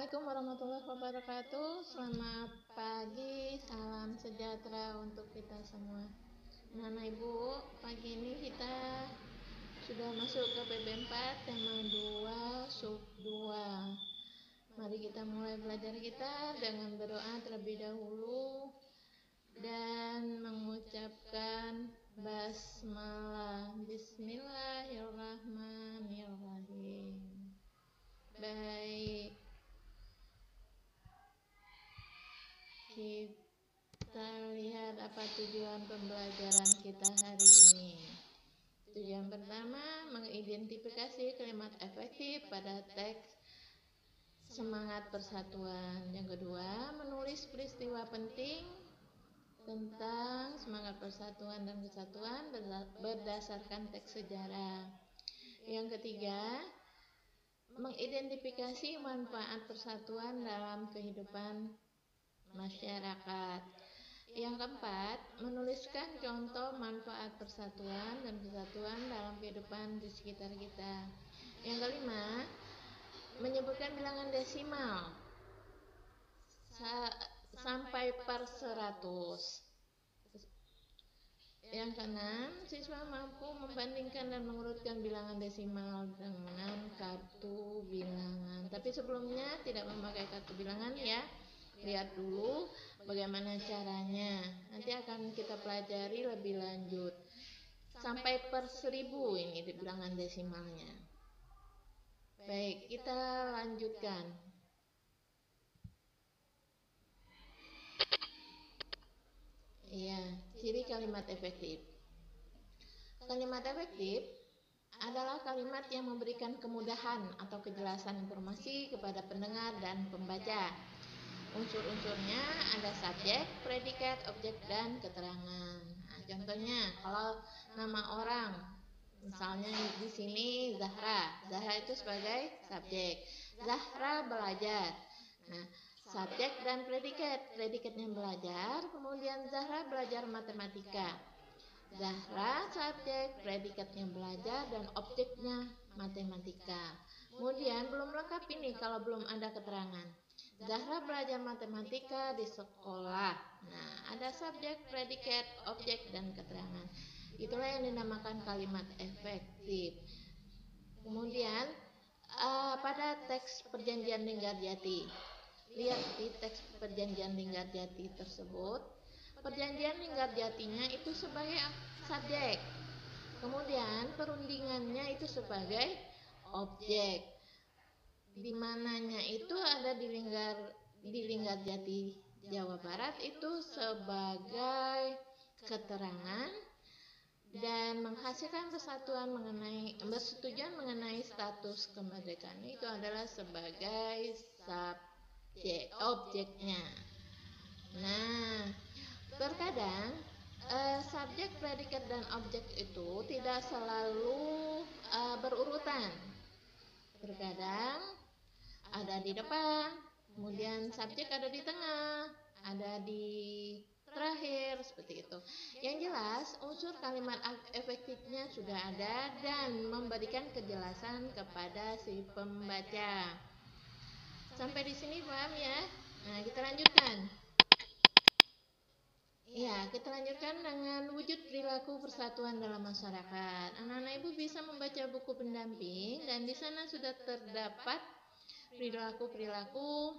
Assalamualaikum warahmatullahi wabarakatuh. Selamat pagi, salam sejahtera untuk kita semua. Anak Ibu, pagi ini kita sudah masuk ke PB 4 tema 2 sub 2. Mari kita mulai belajar kita dengan berdoa terlebih dahulu dan mengucapkan basmalah. Bismillahirrahmanirrahim. Baik, kita lihat apa tujuan pembelajaran kita hari ini. Tujuan pertama, mengidentifikasi kalimat efektif pada teks semangat persatuan. Yang kedua, menulis peristiwa penting tentang semangat persatuan dan kesatuan berdasarkan teks sejarah. Yang ketiga, mengidentifikasi manfaat persatuan dalam kehidupan masyarakat. Yang keempat, menuliskan contoh manfaat persatuan dan kesatuan dalam kehidupan di sekitar kita. Yang kelima, menyebutkan bilangan desimal sampai per 100. Yang keenam, siswa mampu membandingkan dan mengurutkan bilangan desimal dengan kartu bilangan. Tapi sebelumnya tidak memakai kartu bilangan ya. Lihat dulu bagaimana caranya. Nanti akan kita pelajari lebih lanjut. Sampai per 1000 ini di bilangan desimalnya. Baik, kita lanjutkan. Iya, ciri kalimat efektif. Kalimat efektif adalah kalimat yang memberikan kemudahan atau kejelasan informasi kepada pendengar dan pembaca. Unsur-unsurnya ada subjek, predikat, objek, dan keterangan. Nah, contohnya kalau nama orang, misalnya di sini Zahra. Zahra itu sebagai subjek. Zahra belajar. Nah, subjek dan predikat. Predikatnya belajar, kemudian Zahra belajar matematika. Zahra subjek, predikatnya belajar, dan objeknya matematika. Kemudian belum lengkap ini kalau belum ada keterangan. Zahra belajar matematika di sekolah. Nah, ada subjek, predikat, objek, dan keterangan. Itulah yang dinamakan kalimat efektif. Kemudian pada teks Perjanjian Linggarjati, lihat di teks Perjanjian Linggarjati tersebut, Perjanjian Linggarjatinya itu sebagai subjek, kemudian perundingannya itu sebagai objek. Di mananya itu ada di Linggarjati Jawa Barat itu sebagai keterangan dan menghasilkan persetujuan mengenai status kemerdekaan itu adalah sebagai subjek, objeknya. Nah, terkadang subjek, predikat, dan objek itu tidak selalu berurutan. Terkadang ada di depan, kemudian subjek ada di tengah, ada di terakhir, seperti itu. Yang jelas, unsur kalimat efektifnya sudah ada dan memberikan kejelasan kepada si pembaca. Sampai di sini paham ya? Nah, kita lanjutkan. Ya, kita lanjutkan dengan wujud perilaku persatuan dalam masyarakat. Anak-anak Ibu bisa membaca buku pendamping dan di sana sudah terdapat perilaku-perilaku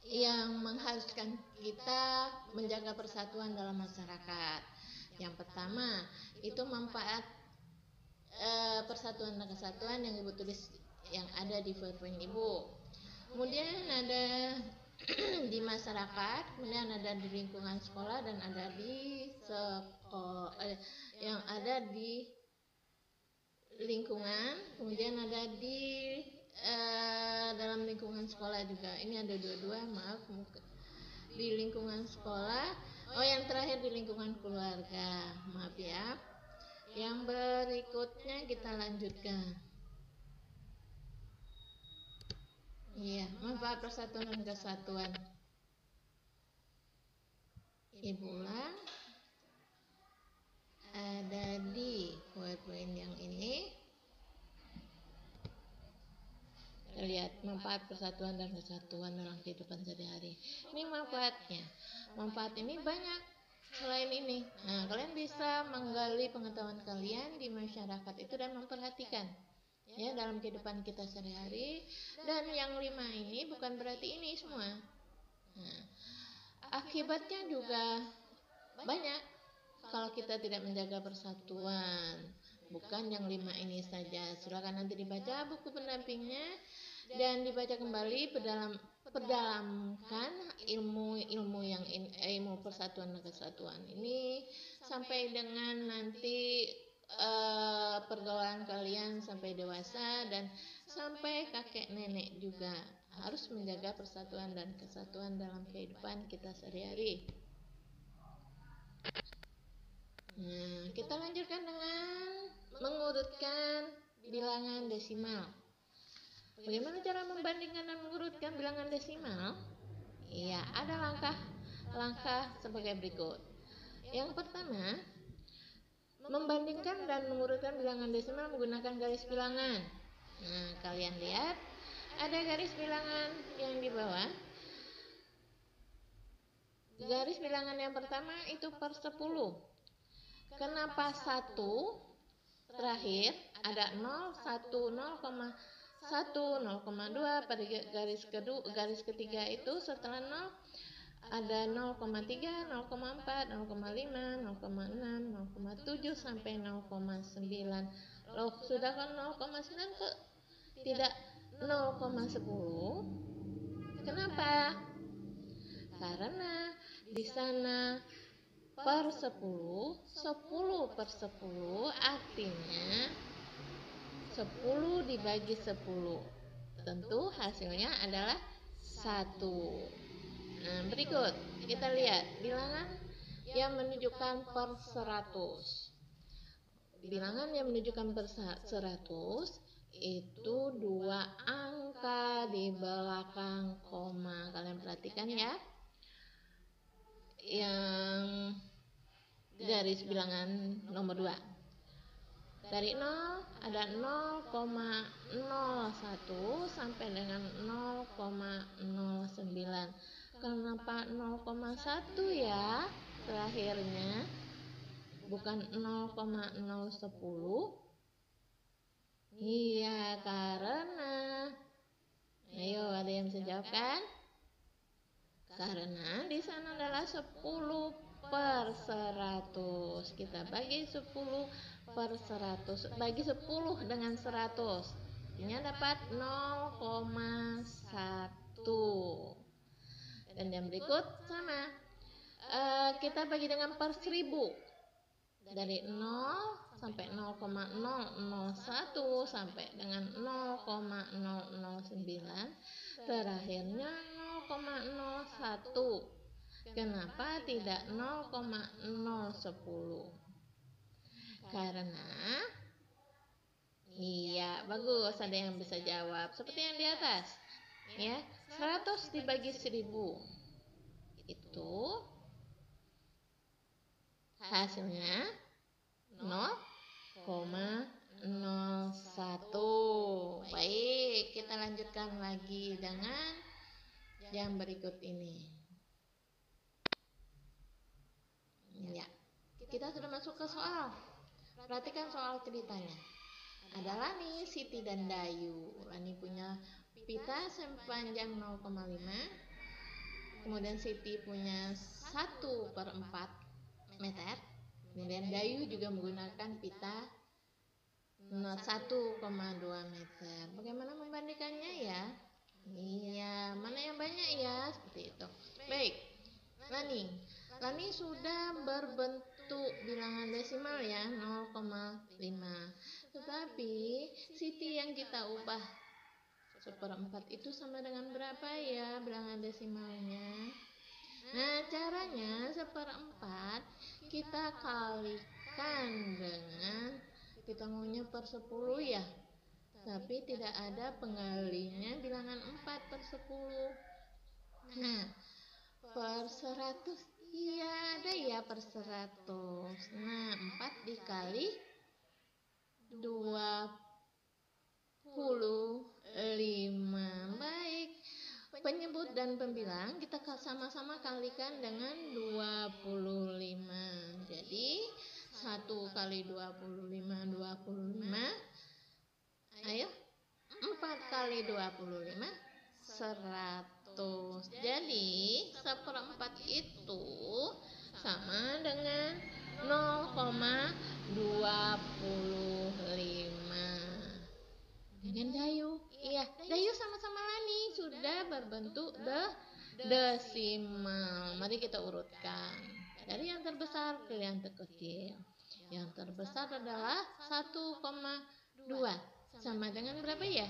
yang mengharuskan kita menjaga persatuan dalam masyarakat. Yang pertama, itu manfaat persatuan dan kesatuan yang Ibu tulis yang ada di PowerPoint Ibu. Kemudian ada di masyarakat, kemudian ada di lingkungan sekolah dan ada di yang ada di lingkungan, kemudian ada di dalam lingkungan sekolah juga. Ini ada dua-dua, maaf, di lingkungan sekolah. Yang terakhir di lingkungan keluarga, maaf ya. Yang berikutnya kita lanjutkan. Iya, manfaat persatuan dan kesatuan. Ibu ulang. Ada di PowerPoint yang ini. Lihat manfaat persatuan dan kesatuan dalam kehidupan sehari-hari. Ini manfaatnya. Manfaat ini banyak selain ini. Nah, kalian bisa menggali pengetahuan kalian di masyarakat itu dan memperhatikan ya dalam kehidupan kita sehari-hari. Dan yang 5 ini bukan berarti ini semua. Nah, akibatnya juga banyak kalau kita tidak menjaga persatuan. Bukan yang 5 ini saja. Silakan nanti dibaca buku pendampingnya dan dibaca kembali, perdalamkan ilmu persatuan dan kesatuan ini sampai dengan nanti pergaulan kalian sampai dewasa dan sampai kakek nenek juga harus menjaga persatuan dan kesatuan dalam kehidupan kita sehari-hari. Nah, kita lanjutkan dengan mengurutkan bilangan desimal. Bagaimana cara membandingkan dan mengurutkan bilangan desimal? Ya, ada langkah sebagai berikut. Yang pertama, membandingkan dan mengurutkan bilangan desimal menggunakan garis bilangan. Nah, kalian lihat ada garis bilangan yang di bawah. Garis bilangan yang pertama itu per 10. Kenapa 1? Terakhir ada 0, 1, 0,1, 0,2. Pada garis ketiga itu setelah 0 ada 0,3, 0,4, 0,5, 0,6, 0,7 sampai 0,9. Loh, sudah kan 0,9 kok tidak 0,10? Kenapa? Karena di sana per 10, 10 per 10 artinya 10 dibagi 10. Tentu hasilnya adalah 1. Nah, berikut kita lihat bilangan yang menunjukkan per 100. Bilangan yang menunjukkan per 100 itu 2 angka di belakang koma. Kalian perhatikan ya. Yang garis bilangan nomor 2. Dari 0 ada 0,01 sampai dengan 0,09. Kenapa 0,1 ya terakhirnya? Bukan 0,010? Iya, karena ayo ada yang bisa jawab kan? Karena di sana adalah 10 per 100. Kita bagi 10 per 100. Bagi 10 dengan 100. Artinya dapat 0,1. Dan yang berikut sama. Kita bagi dengan per 1000. Dari 0 sampai 0,001 sampai dengan 0,009. Terakhirnya 0,01. Kenapa tidak 0,010? Karena iya, bagus, ada yang bisa jawab seperti yang di atas ya. 100 dibagi 1000 itu hasilnya 0,01. Baik, kita lanjutkan lagi dengan yang berikut ini. Ya, kita sudah masuk ke soal. Perhatikan soal ceritanya. Ada Lani, Siti, dan Dayu. Lani punya pita sepanjang 0,5. Kemudian Siti punya 1/4 meter. Kemudian Dayu juga menggunakan pita 1,2 meter. Bagaimana membandingkannya ya? Iya, mana yang banyak ya? Seperti itu. Baik, Lani sudah berbentuk bilangan desimal ya, 0,5. Tetapi Siti yang kita ubah 1/4 itu sama dengan berapa ya bilangan desimalnya? Nah, caranya 1/4 kita kalikan dengan, kita maunya per 10 ya, tapi tidak ada pengalinya bilangan 4 per 10. Nah, per 100, iya ada ya per 100. Nah, 4 dikali 20 Baik, penyebut dan pembilang kita sama-sama kalikan dengan 25. Jadi 1 kali 25, 25. Ayo, 4 kali 25, 100. Jadi 1/4 itu sama dengan 0,25. Dengan Dayu. Iya, Dayu sama-sama Lani sudah berbentuk desimal. Mari kita urutkan dari yang terbesar ke yang terkecil. Yang terbesar adalah 1,2 sama dengan berapa ya?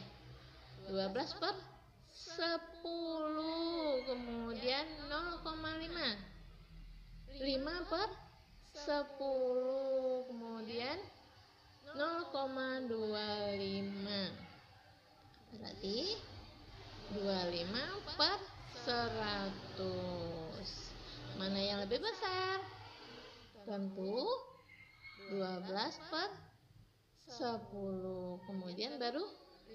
12/10. Kemudian 0,5, 5/10. Kemudian 0,25. Berarti 25/100. Mana yang lebih besar? Tentu 12/10. Kemudian baru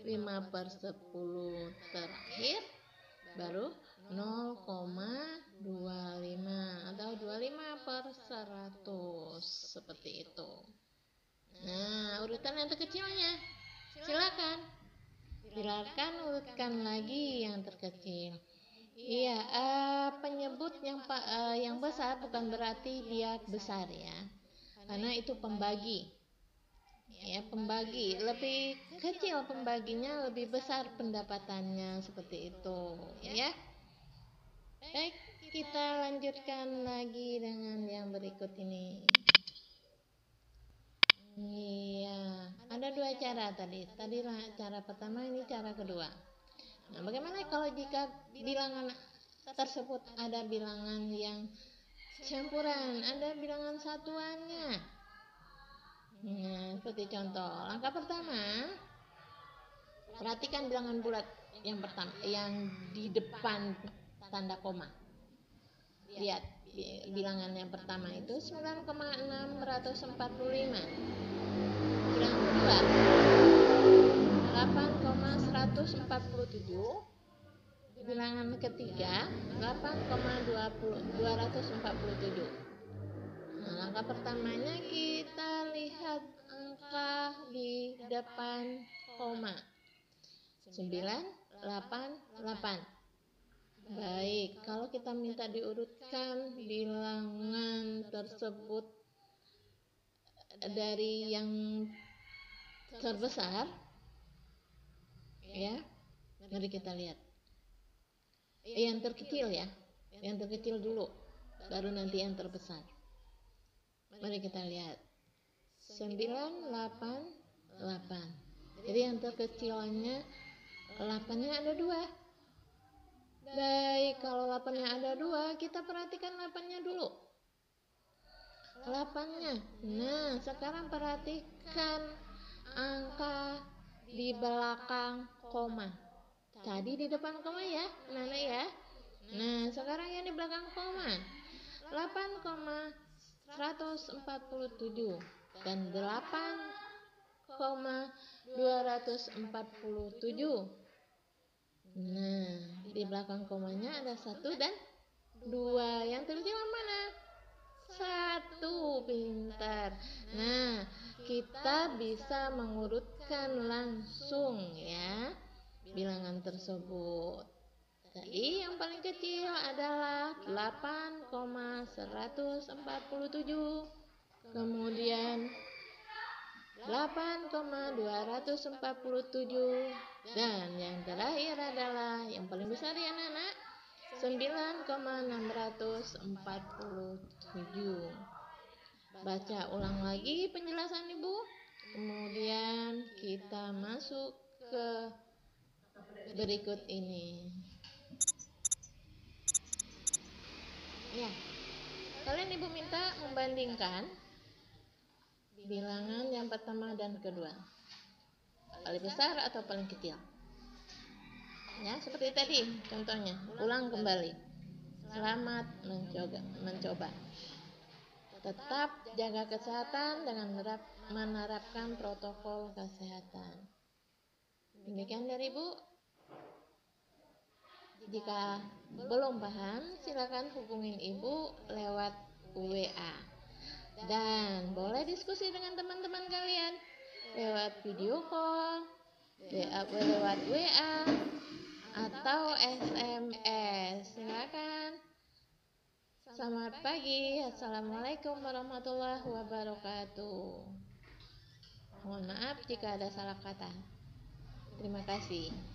5/10. Terakhir baru 0,25 atau 25/100. Seperti itu. Nah, urutan yang terkecilnya. Silakan urutkan lagi yang terkecil. Iya, penyebut yang besar bukan berarti dia besar ya, karena itu pembagi. Ya, pembagi lebih kecil, pembaginya lebih besar pendapatannya, seperti itu ya. Baik, kita lanjutkan lagi dengan yang berikut ini. Iya, ada 2 cara tadi. Cara pertama, ini cara kedua. Nah, bagaimana kalau jika bilangan tersebut ada bilangan yang campuran, ada bilangan satuannya? Nah, seperti contoh, langkah pertama, perhatikan bilangan bulat yang pertama, yang di depan tanda koma. Lihat, bilangan yang pertama itu 9,645. Bilangan kedua 8,147. Bilangan ketiga 8,247. Nah, langkah pertamanya kita lihat angka di depan koma. 988. Baik, kalau kita minta diurutkan bilangan tersebut dari yang terbesar, ya, mari kita lihat. Yang terkecil ya, yang terkecil dulu, baru nanti yang terbesar. Mari kita lihat. 988. Jadi yang terkecilnya 8-nya ada 2. Baik, kalau 8-nya ada 2, kita perhatikan 8-nya dulu. 8-nya. Nah, sekarang perhatikan angka di belakang koma. Tadi di depan koma ya, anak-anak ya. Nah, sekarang yang di belakang koma. 8,147 dan 8,247. Nah, di belakang komanya ada 1 dan 2. Yang terkecil mana? 1. Pintar. Nah, kita bisa mengurutkan langsung ya bilangan tersebut. Tadi yang paling kecil adalah 8,147. Kemudian 8,247. Dan yang terakhir adalah yang paling besar ya anak-anak, 9,647. Baca ulang lagi penjelasan Ibu. Kemudian kita masuk ke berikut ini. Ya, kalian Ibu minta membandingkan bilangan yang pertama dan kedua, paling besar atau paling kecil. Ya, seperti tadi contohnya. Ulang kembali. Selamat mencoba. Tetap jaga kesehatan dengan menerapkan protokol kesehatan. Demikian dari Ibu. Jika belum paham, silakan hubungin Ibu lewat WA. Dan boleh diskusi dengan teman-teman kalian lewat video call, lewat WA, atau SMS. Silakan. Selamat pagi. Assalamualaikum warahmatullahi wabarakatuh. Mohon maaf jika ada salah kata. Terima kasih.